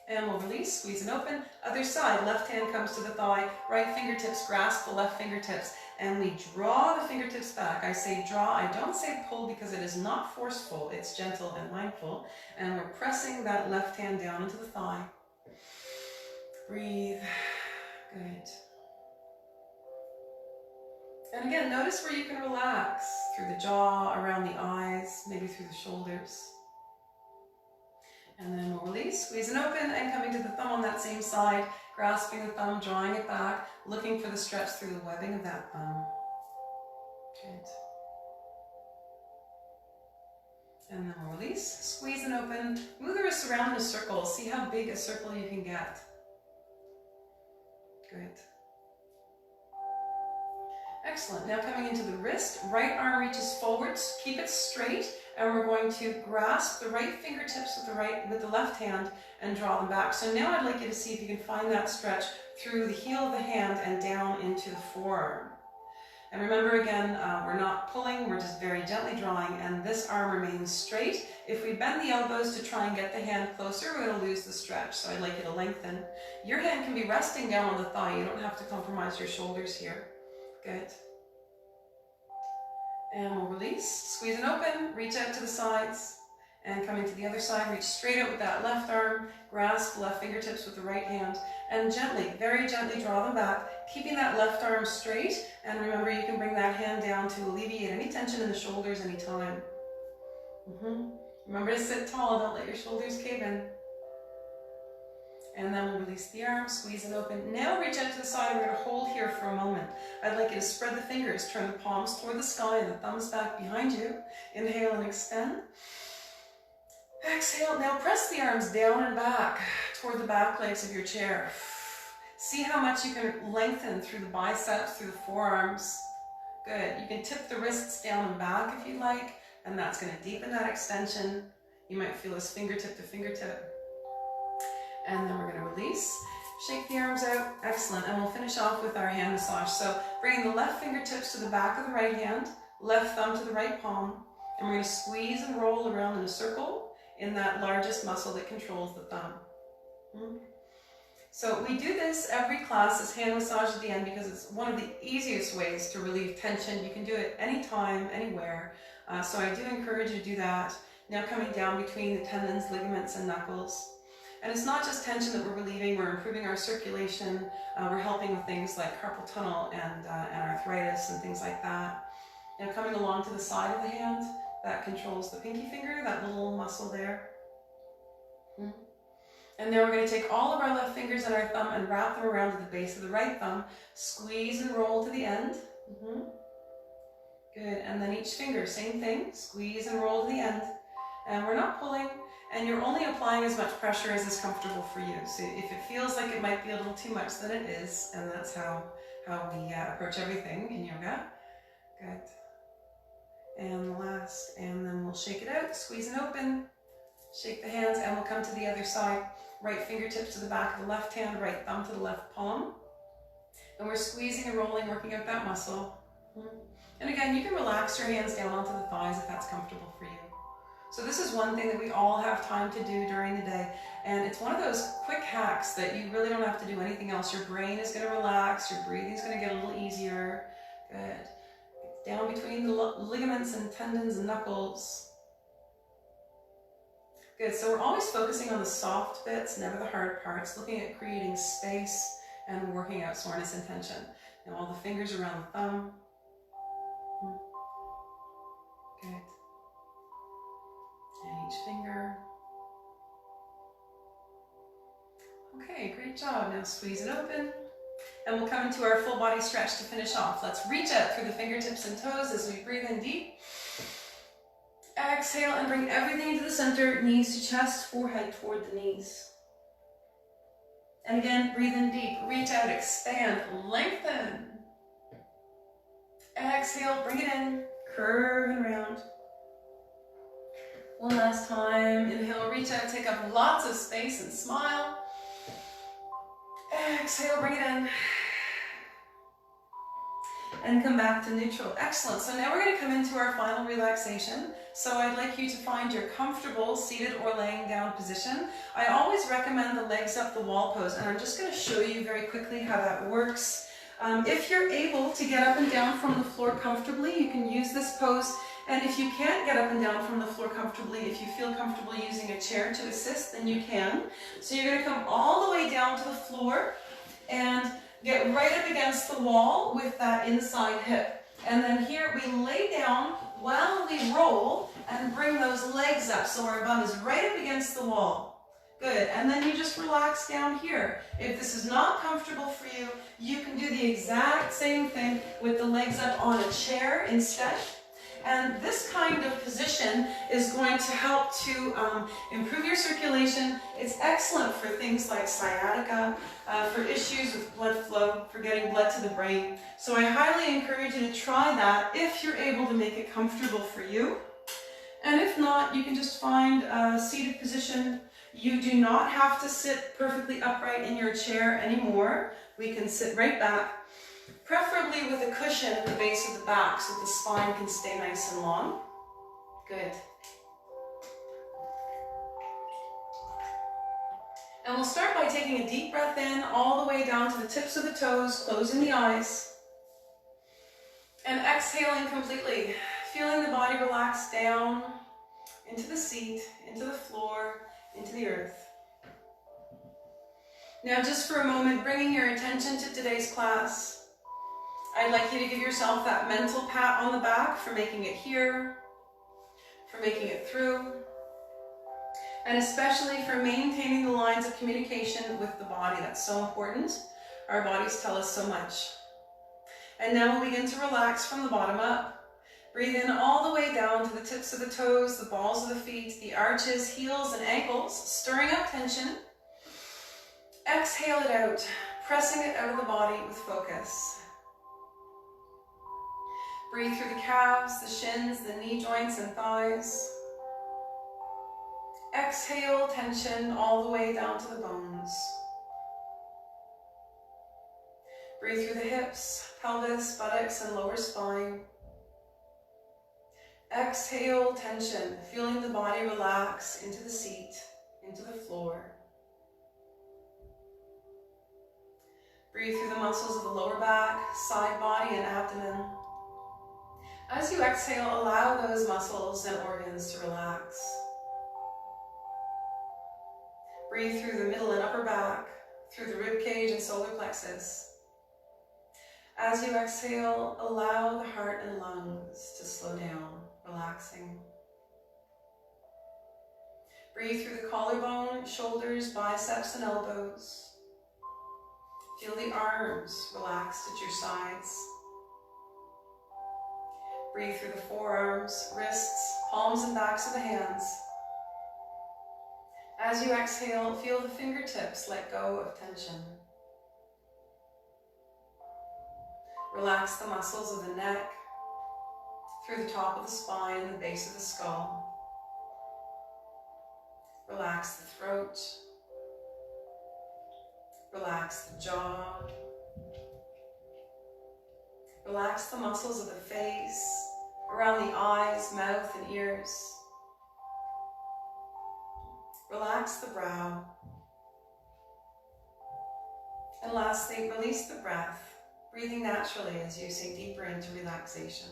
And we'll release, squeeze and open. Other side, left hand comes to the thigh, right fingertips grasp the left fingertips, and we draw the fingertips back. I say draw, I don't say pull, because it is not forceful, it's gentle and mindful. And we're pressing that left hand down into the thigh. Breathe. Good. And again, notice where you can relax through the jaw, around the eyes, maybe through the shoulders. And then we'll release, squeeze and open, and coming to the thumb on that same side, grasping the thumb, drawing it back, looking for the stretch through the webbing of that thumb. Good. And then we'll release, squeeze and open, move the wrists around in a circle, see how big a circle you can get. Good. Excellent. Now coming into the wrist, right arm reaches forwards, keep it straight, and we're going to grasp the right fingertips with the left hand and draw them back. So now I'd like you to see if you can find that stretch through the heel of the hand and down into the forearm. And remember again, we're not pulling, we're just very gently drawing, and this arm remains straight. If we bend the elbows to try and get the hand closer, we're going to lose the stretch. So I'd like you to lengthen. Your hand can be resting down on the thigh. You don't have to compromise your shoulders here. Good. And we'll release, squeeze and open, reach out to the sides, and coming to the other side, reach straight out with that left arm, grasp the left fingertips with the right hand, and gently, very gently draw them back, keeping that left arm straight, and remember you can bring that hand down to alleviate any tension in the shoulders anytime. Remember to sit tall, don't let your shoulders cave in. And then we'll release the arm, squeeze and open. Now reach out to the side, we're going to hold here for a moment. I'd like you to spread the fingers, turn the palms toward the sky and the thumbs back behind you. Inhale and extend. Exhale, now press the arms down and back toward the back legs of your chair. See how much you can lengthen through the biceps, through the forearms. Good, you can tip the wrists down and back if you like, and that's going to deepen that extension. You might feel this fingertip to fingertip. And then we're going to release, shake the arms out, excellent, and we'll finish off with our hand massage. So bringing the left fingertips to the back of the right hand, left thumb to the right palm, and we're going to squeeze and roll around in a circle in that largest muscle that controls the thumb. So we do this every class, this hand massage at the end, because it's one of the easiest ways to relieve tension. You can do it anytime, anywhere. So I do encourage you to do that. Now coming down between the tendons, ligaments, and knuckles. And it's not just tension that we're relieving, we're improving our circulation, we're helping with things like carpal tunnel and arthritis and things like that. Now coming along to the side of the hand, that controls the pinky finger, that little muscle there. And then we're going to take all of our left fingers and our thumb and wrap them around to the base of the right thumb, squeeze and roll to the end. Good, and then each finger, same thing, squeeze and roll to the end. And we're not pulling, and you're only applying as much pressure as is comfortable for you. So if it feels like it might be a little too much, then it is, and that's how we approach everything in yoga. Good. And the last, and then we'll shake it out, squeeze and open, shake the hands, and we'll come to the other side. Right fingertips to the back of the left hand, right thumb to the left palm. And we're squeezing and rolling, working out that muscle. And again, you can relax your hands down onto the thighs if that's comfortable for you. So this is one thing that we all have time to do during the day, and it's one of those quick hacks that you really don't have to do anything else. Your brain is going to relax, your breathing is going to get a little easier. Good. Down between the ligaments and tendons and knuckles. Good, so we're always focusing on the soft bits, never the hard parts, looking at creating space and working out soreness and tension. Now all the fingers around the thumb. Good. And each finger. Okay, great job. Now squeeze it open. And we'll come into our full body stretch to finish off. Let's reach out through the fingertips and toes as we breathe in deep. Exhale and bring everything into the center, knees to chest, forehead toward the knees. And again, breathe in deep, reach out, expand, lengthen. Exhale, bring it in, curve and round. One last time, inhale, reach out, take up lots of space and smile. Exhale, bring it in. And come back to neutral. Excellent. So now we're going to come into our final relaxation. So I'd like you to find your comfortable seated or laying down position. I always recommend the legs up the wall pose, and I'm just going to show you very quickly how that works. If you're able to get up and down from the floor comfortably, you can use this pose And if you can't get up and down from the floor comfortably, if you feel comfortable using a chair to assist, then you can. So you're going to come all the way down to the floor and get right up against the wall with that inside hip. And then here we lay down while we roll and bring those legs up so our bum is right up against the wall. Good, and then you just relax down here. If this is not comfortable for you, you can do the exact same thing with the legs up on a chair instead. And this kind of position is going to help to improve your circulation. It's excellent for things like sciatica, for issues with blood flow, for getting blood to the brain. So I highly encourage you to try that if you're able to make it comfortable for you. And if not, you can just find a seated position. You do not have to sit perfectly upright in your chair anymore. We can sit right back, preferably with a cushion at the base of the back so the spine can stay nice and long. Good. And we'll start by taking a deep breath in all the way down to the tips of the toes, closing the eyes. And exhaling completely, feeling the body relax down into the seat, into the floor, into the earth. Now just for a moment, bringing your attention to today's class, I'd like you to give yourself that mental pat on the back for making it here, for making it through, and especially for maintaining the lines of communication with the body. That's so important. Our bodies tell us so much. And now we'll begin to relax from the bottom up. Breathe in all the way down to the tips of the toes, the balls of the feet, the arches, heels, and ankles, stirring up tension. Exhale it out, pressing it out of the body with focus. Breathe through the calves, the shins, the knee joints and thighs. Exhale tension all the way down to the bones. Breathe through the hips, pelvis, buttocks, and lower spine. Exhale tension, feeling the body relax into the seat, into the floor. Breathe through the muscles of the lower back, side body, and abdomen. As you exhale, allow those muscles and organs to relax. Breathe through the middle and upper back, through the rib cage and solar plexus. As you exhale, allow the heart and lungs to slow down, relaxing. Breathe through the collarbone, shoulders, biceps, and elbows. Feel the arms relaxed at your sides. Breathe through the forearms, wrists, palms and backs of the hands. As you exhale, feel the fingertips let go of tension. Relax the muscles of the neck, through the top of the spine and the base of the skull. Relax the throat. Relax the jaw. Relax the muscles of the face, around the eyes, mouth, and ears. Relax the brow. And lastly, release the breath, breathing naturally as you sink deeper into relaxation.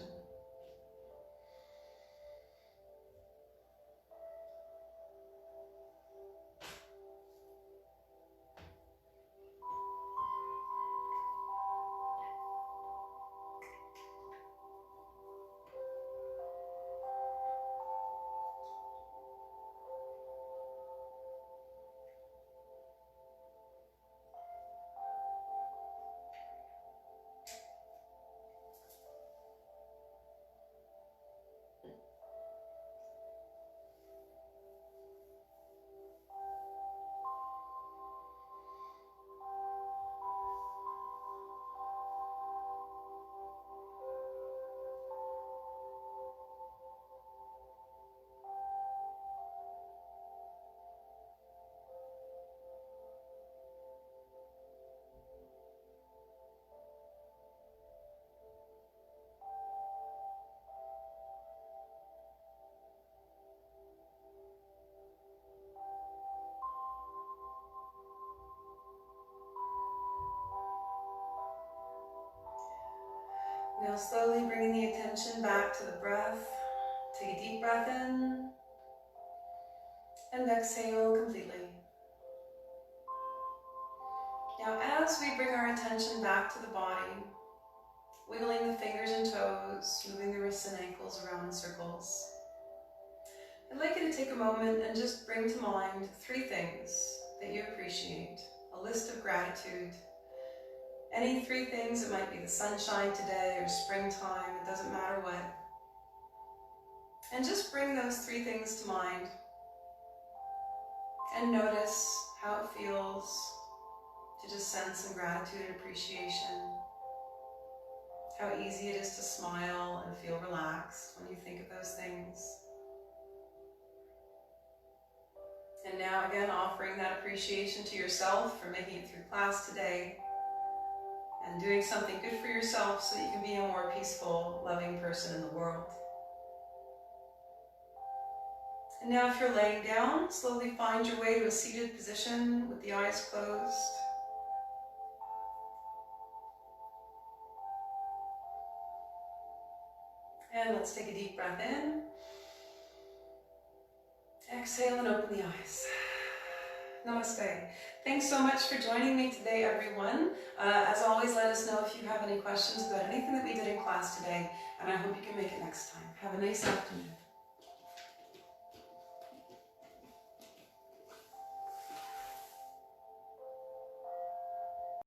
Now slowly bringing the attention back to the breath. Take a deep breath in and exhale completely. Now, as we bring our attention back to the body, wiggling the fingers and toes, moving the wrists and ankles around in circles, I'd like you to take a moment and just bring to mind 3 things that you appreciate, a list of gratitude. Any 3 things, it might be the sunshine today or springtime, it doesn't matter what. And just bring those 3 things to mind and notice how it feels to just send some gratitude and appreciation. How easy it is to smile and feel relaxed when you think of those things. And now again, offering that appreciation to yourself for making it through class today and doing something good for yourself so that you can be a more peaceful, loving person in the world. And now if you're laying down, slowly find your way to a seated position with the eyes closed. And let's take a deep breath in. Exhale and open the eyes. Namaste. Thanks so much for joining me today, everyone. As always, let us know if you have any questions about anything that we did in class today, and I hope you can make it next time. Have a nice afternoon.